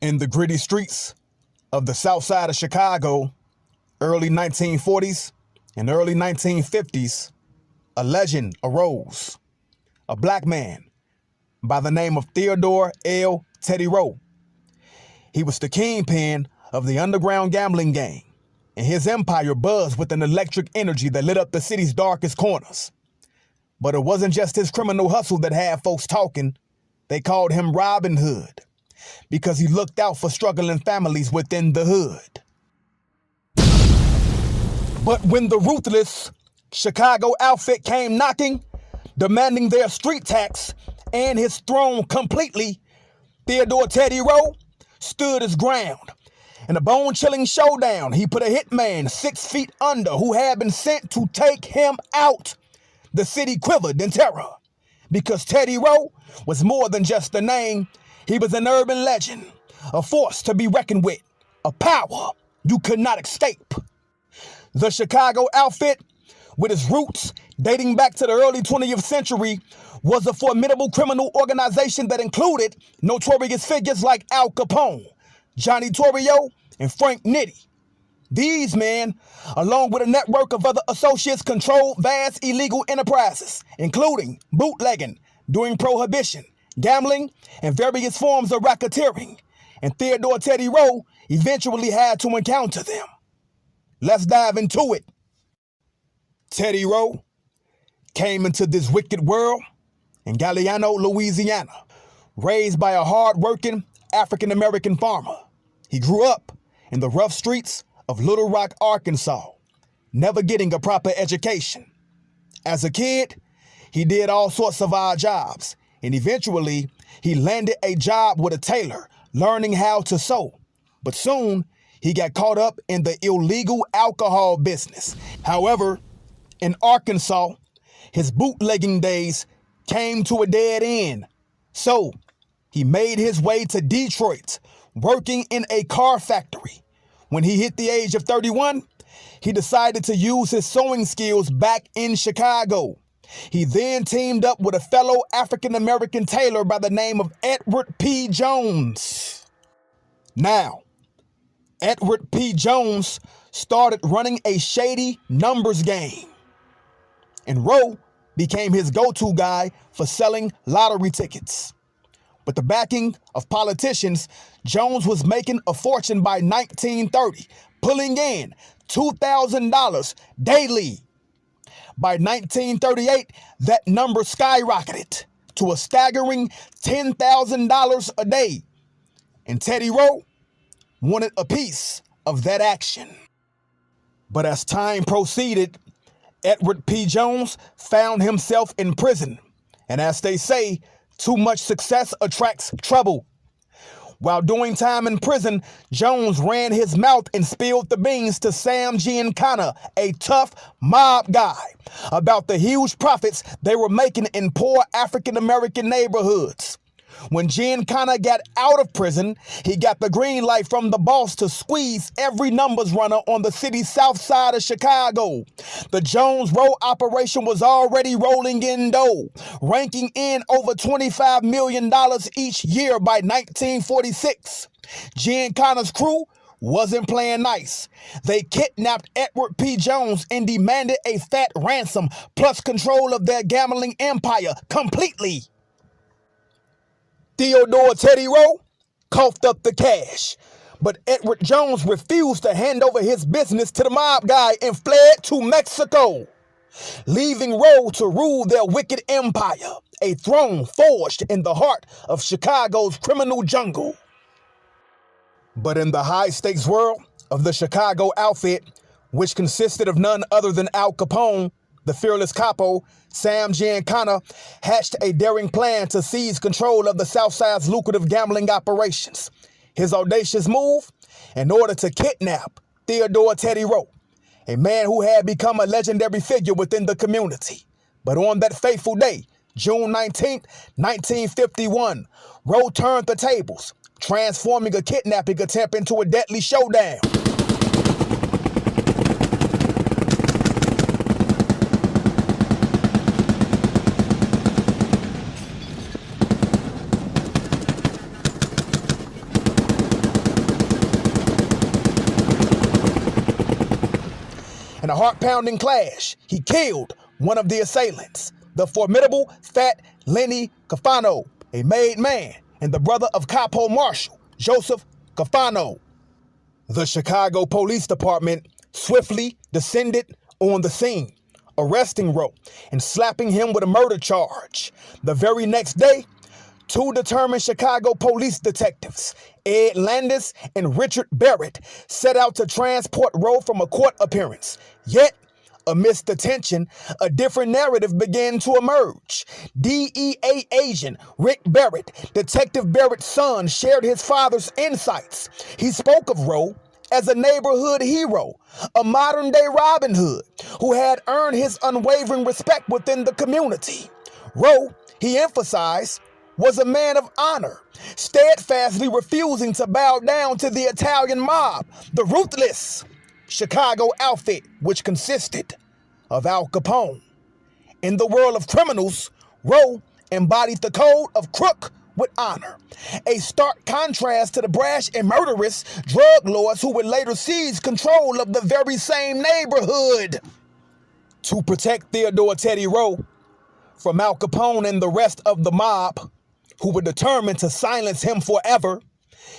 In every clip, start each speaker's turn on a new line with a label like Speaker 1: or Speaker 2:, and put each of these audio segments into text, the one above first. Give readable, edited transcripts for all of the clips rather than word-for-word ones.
Speaker 1: In the gritty streets of the south side of Chicago, early 1940s and early 1950s, a legend arose. A black man by the name of Theodore Teddy Roe. He was the kingpin of the underground gambling gang, and his empire buzzed with an electric energy that lit up the city's darkest corners. But it wasn't just his criminal hustle that had folks talking. They called him Robin Hood, because he looked out for struggling families within the hood. But when the ruthless Chicago outfit came knocking, demanding their street tax and his throne completely, Theodore Teddy Roe stood his ground. In a bone-chilling showdown, he put a hitman 6 feet under who had been sent to take him out. The city quivered in terror, because Teddy Roe was more than just a name. He was an urban legend, a force to be reckoned with, a power you could not escape. The Chicago outfit, with its roots dating back to the early 20th century, was a formidable criminal organization that included notorious figures like AlCapone, Johnny Torrio, and Frank Nitti. These men, along with a network of other associates, controlled vast illegal enterprises, including bootlegging during Prohibition, gambling, and various forms of racketeering. And Theodore Teddy Roe eventually had to encounter them. Let's dive into it. Teddy Roe came into this wicked world in Giancana, Louisiana, raised by a hard-working African-American farmer. He grew up in the rough streets of Little Rock, Arkansas, never getting a proper education. As a kid, he did all sorts of odd jobs, and eventually he landed a job with a tailor, learning how to sew. But soon, he got caught up in the illegal alcohol business. However, in Arkansas, his bootlegging days came to a dead end. So, he made his way to Detroit, working in a car factory. When he hit the age of 31, he decided to use his sewing skills back in Chicago. He then teamed up with a fellow African-American tailor by the name of Edward P. Jones. Now, Edward P. Jones started running a shady numbers game, and Roe became his go-to guy for selling lottery tickets. With the backing of politicians, Jones was making a fortune by 1930, pulling in $2,000 daily. By 1938, that number skyrocketed to a staggering $10,000 a day, and Teddy Roe wanted a piece of that action. But as time proceeded, Edward P. Jones found himself in prison, and as they say, too much success attracts trouble. While doing time in prison, Jones ran his mouth and spilled the beans to Sam Giancana, a tough mob guy, about the huge profits they were making in poor African-American neighborhoods. When Giancana got out of prison, he got the green light from the boss to squeeze every numbers runner on the city's south side of Chicago. The Jones Roe operation was already rolling in dough, ranking in over $25 million each year by 1946. Giancana's crew wasn't playing nice. They kidnapped Edward P. Jones and demanded a fat ransom plus control of their gambling empire completely. Theodore Teddy Roe coughed up the cash, but Edward Jones refused to hand over his business to the mob guy and fled to Mexico, leaving Roe to rule their wicked empire, a throne forged in the heart of Chicago's criminal jungle. But in the high-stakes world of the Chicago outfit, which consisted of none other than Al Capone, the fearless capo, Sam Giancana hatched a daring plan to seize control of the Southside's lucrative gambling operations. His audacious move, in order to kidnap Theodore Teddy Roe, a man who had become a legendary figure within the community. But on that fateful day, June 19, 1951, Roe turned the tables, transforming a kidnapping attempt into a deadly showdown. In a heart-pounding clash, he killed one of the assailants, the formidable Fat Lenny Cafano, a made man and the brother of Capo Marshal Joseph Cafano. The Chicago Police Department swiftly descended on the scene, arresting Rowe and slapping him with a murder charge. The very next day, two determined Chicago police detectives, Ed Landis and Richard Barrett, set out to transport Rowe from a court appearance. Yet, amidst the tension, a different narrative began to emerge. DEA agent Rick Barrett, Detective Barrett's son, shared his father's insights. He spoke of Rowe as a neighborhood hero, a modern-day Robin Hood, who had earned his unwavering respect within the community. Rowe, he emphasized, was a man of honor, steadfastly refusing to bow down to the Italian mob, the ruthless Chicago outfit, which consisted of Al Capone. In the world of criminals, Rowe embodied the code of crook with honor, a stark contrast to the brash and murderous drug lords who would later seize control of the very same neighborhood. To protect Theodore Teddy Roe from Al Capone and the rest of the mob, who were determined to silence him forever,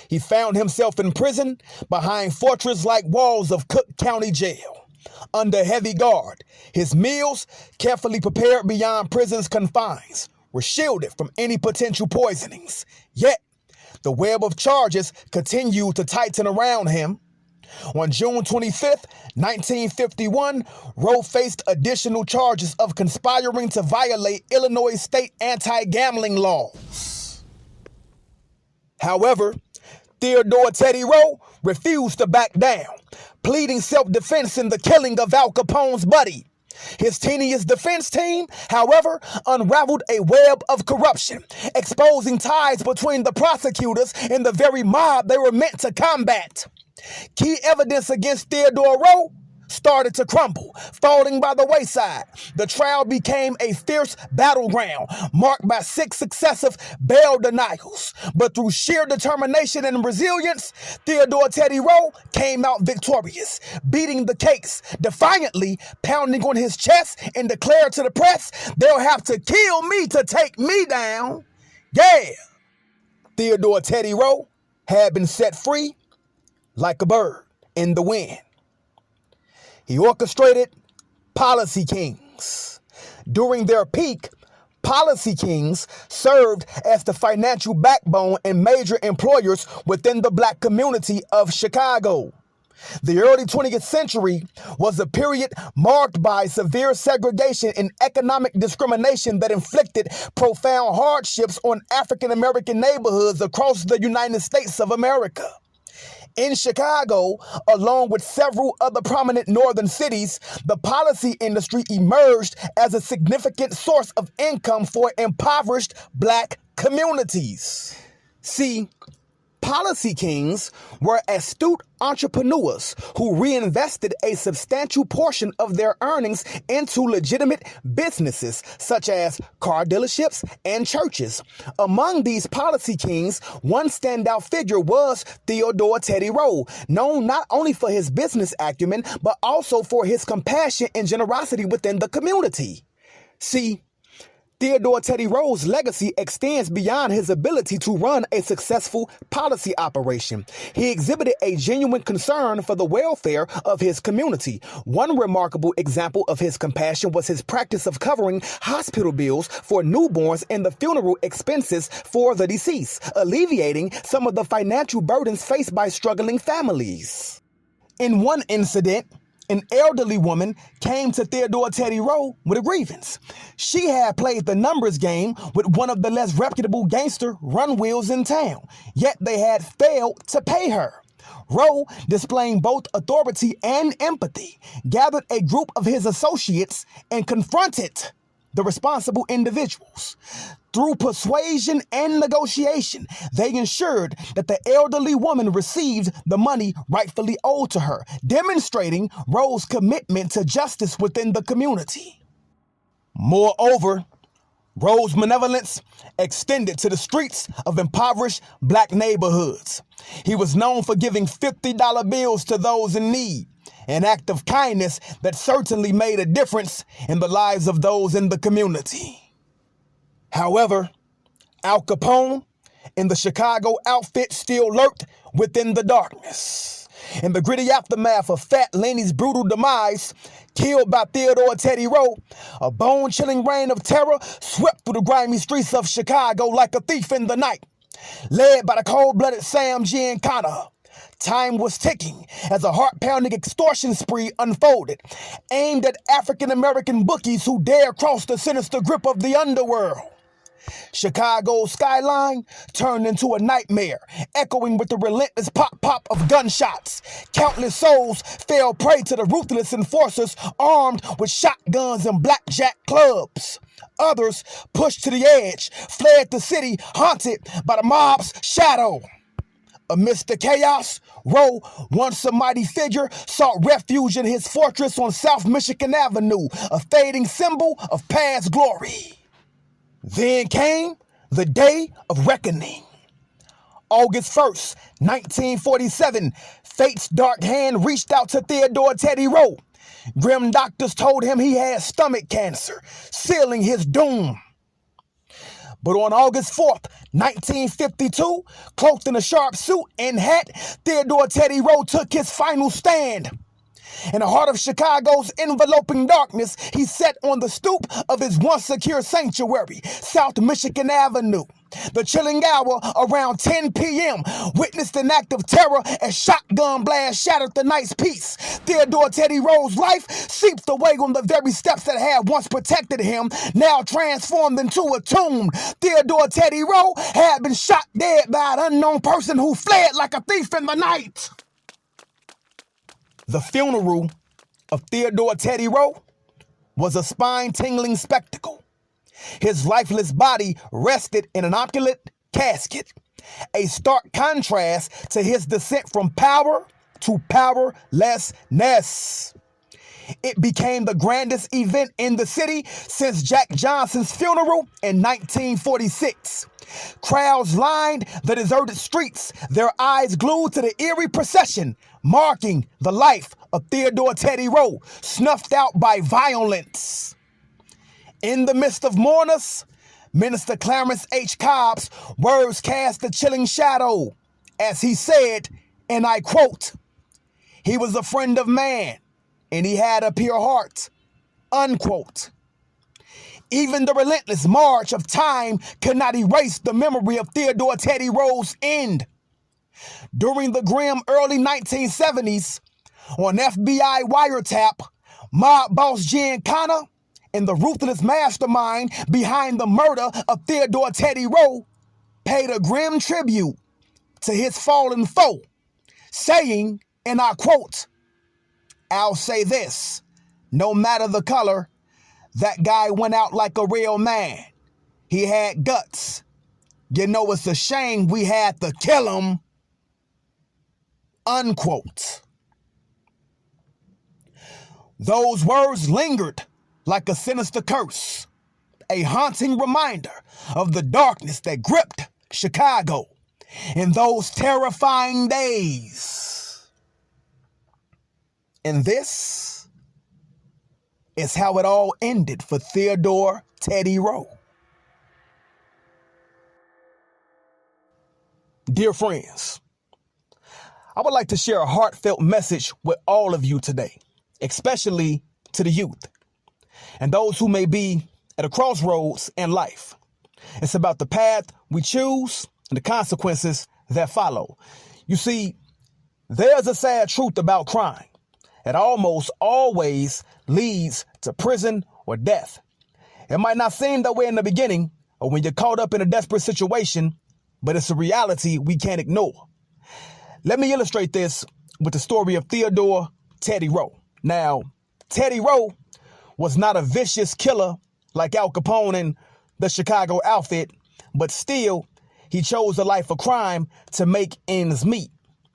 Speaker 1: he found himself in prison behind fortress-like walls of Cook County Jail. Under heavy guard, his meals, carefully prepared beyond prison's confines, were shielded from any potential poisonings. Yet, the web of charges continued to tighten around him. On June 25th, 1951, Rowe faced additional charges of conspiring to violate Illinois state anti-gambling laws. However, Theodore Teddy Roe refused to back down, pleading self-defense in the killing of Al Capone's buddy. His tenuous defense team, however, unraveled a web of corruption, exposing ties between the prosecutors and the very mob they were meant to combat. Key evidence against Theodore Roe started to crumble, falling by the wayside. The trial became a fierce battleground, marked by 6 successive bail denials. But through sheer determination and resilience, Theodore Teddy Roe came out victorious, beating the case, defiantly pounding on his chest and declared to the press, "They'll have to kill me to take me down." Yeah! Theodore Teddy Roe had been set free like a bird in the wind. He orchestrated policy kings. During their peak, policy kings served as the financial backbone and major employers within the black community of Chicago. The early 20th century was a period marked by severe segregation and economic discrimination that inflicted profound hardships on African-American neighborhoods across the United States of America. In Chicago, along with several other prominent northern cities, the policy industry emerged as a significant source of income for impoverished black communities. See, policy kings were astute entrepreneurs who reinvested a substantial portion of their earnings into legitimate businesses such as car dealerships and churches. Among these policy kings, one standout figure was Theodore Teddy Roe, known not only for his business acumen, but also for his compassion and generosity within the community. See, Theodore Teddy Roe's legacy extends beyond his ability to run a successful policy operation. He exhibited a genuine concern for the welfare of his community. One remarkable example of his compassion was his practice of covering hospital bills for newborns and the funeral expenses for the deceased, alleviating some of the financial burdens faced by struggling families. In one incident, an elderly woman came to Theodore Teddy Roe with a grievance. She had played the numbers game with one of the less reputable gangster run-wheels in town, yet they had failed to pay her. Roe, displaying both authority and empathy, gathered a group of his associates and confronted the responsible individuals. Through persuasion and negotiation, they ensured that the elderly woman received the money rightfully owed to her, demonstrating Roe's commitment to justice within the community. Moreover, Roe's benevolence extended to the streets of impoverished black neighborhoods. He was known for giving $50 bills to those in need, an act of kindness that certainly made a difference in the lives of those in the community. However, Al Capone and the Chicago outfit still lurked within the darkness. In the gritty aftermath of Fat Lenny's brutal demise, killed by Theodore Teddy Roe, a bone-chilling reign of terror swept through the grimy streets of Chicago like a thief in the night. Led by the cold-blooded Sam Giancana, time was ticking as a heart-pounding extortion spree unfolded, aimed at African-American bookies who dare cross the sinister grip of the underworld. Chicago's skyline turned into a nightmare, echoing with the relentless pop-pop of gunshots. Countless souls fell prey to the ruthless enforcers armed with shotguns and blackjack clubs. Others, pushed to the edge, fled the city haunted by the mob's shadow. Amidst the chaos, Roe, once a mighty figure, sought refuge in his fortress on South Michigan Avenue, a fading symbol of past glory. Then came the day of reckoning. August 1st, 1947, fate's dark hand reached out to Theodore Teddy Roe. Grim doctors told him he had stomach cancer, sealing his doom. But on August 4th, 1952, cloaked in a sharp suit and hat, Theodore Teddy Roe took his final stand. In the heart of Chicago's enveloping darkness, he sat on the stoop of his once secure sanctuary, South Michigan Avenue. The chilling hour, around 10 p.m., witnessed an act of terror as shotgun blasts shattered the night's peace. Theodore Teddy Roe's life seeped away on the very steps that had once protected him, now transformed into a tomb. Theodore Teddy Roe had been shot dead by an unknown person who fled like a thief in the night. The funeral of Theodore Teddy Roe was a spine-tingling spectacle. His lifeless body rested in an opulent casket, a stark contrast to his descent from power to powerlessness. It became the grandest event in the city since Jack Johnson's funeral in 1946. Crowds lined the deserted streets, their eyes glued to the eerie procession, marking the life of Theodore Teddy Roe, snuffed out by violence. In the midst of mourners, Minister Clarence H. Cobb's words cast a chilling shadow as he said, and I quote, "He was a friend of man, and he had a pure heart," unquote. Even the relentless march of time could not erase the memory of Theodore Teddy Roe's end. During the grim early 1970s, on FBI wiretap, mob boss Giancana and the ruthless mastermind behind the murder of Theodore Teddy Roe paid a grim tribute to his fallen foe, saying, and I quote, "I'll say this, no matter the color, that guy went out like a real man. He had guts. You know, it's a shame we had to kill him," unquote. Those words lingered like a sinister curse, a haunting reminder of the darkness that gripped Chicago in those terrifying days. And this is how it all ended for Theodore Teddy Roe. Dear friends, I would like to share a heartfelt message with all of you today, especially to the youth and those who may be at a crossroads in life. It's about the path we choose and the consequences that follow. You see, there's a sad truth about crime. It almost always leads to prison or death. It might not seem that way in the beginning or when you're caught up in a desperate situation, but it's a reality we can't ignore. Let me illustrate this with the story of Theodore Teddy Roe. Now, Teddy Roe was not a vicious killer like Al Capone and the Chicago outfit, but still, he chose a life of crime to make ends meet.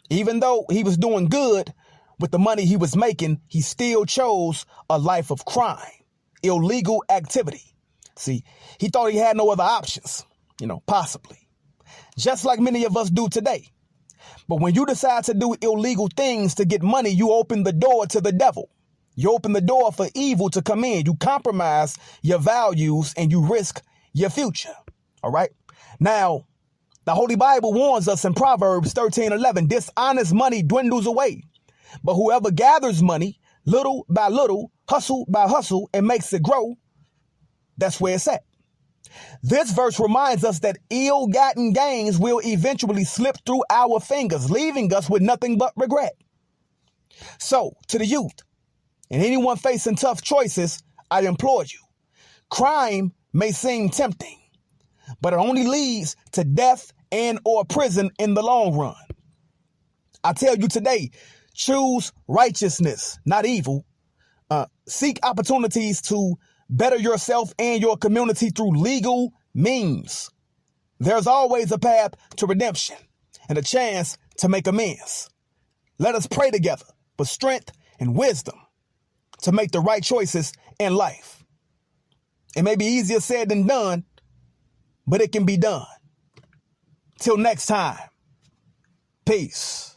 Speaker 1: Even though he was doing good with the money he was making, he still chose a life of crime, illegal activity. See, he thought he had no other options, possibly. Just like many of us do today. But when you decide to do illegal things to get money, you open the door to the devil. You open the door for evil to come in. You compromise your values and you risk your future. All right. Now, the Holy Bible warns us in Proverbs 13:11, dishonest money dwindles away. But whoever gathers money little by little, hustle by hustle, and makes it grow, that's where it's at. This verse reminds us that ill-gotten gains will eventually slip through our fingers, leaving us with nothing but regret. So, to the youth and anyone facing tough choices, I implore you, crime may seem tempting, but it only leads to death and or prison in the long run. I tell you today, choose righteousness, not evil. Seek opportunities to better yourself and your community through legal means. There's always a path to redemption and a chance to make amends. Let us pray together for strength and wisdom to make the right choices in life. It may be easier said than done, but it can be done. Till next time, peace.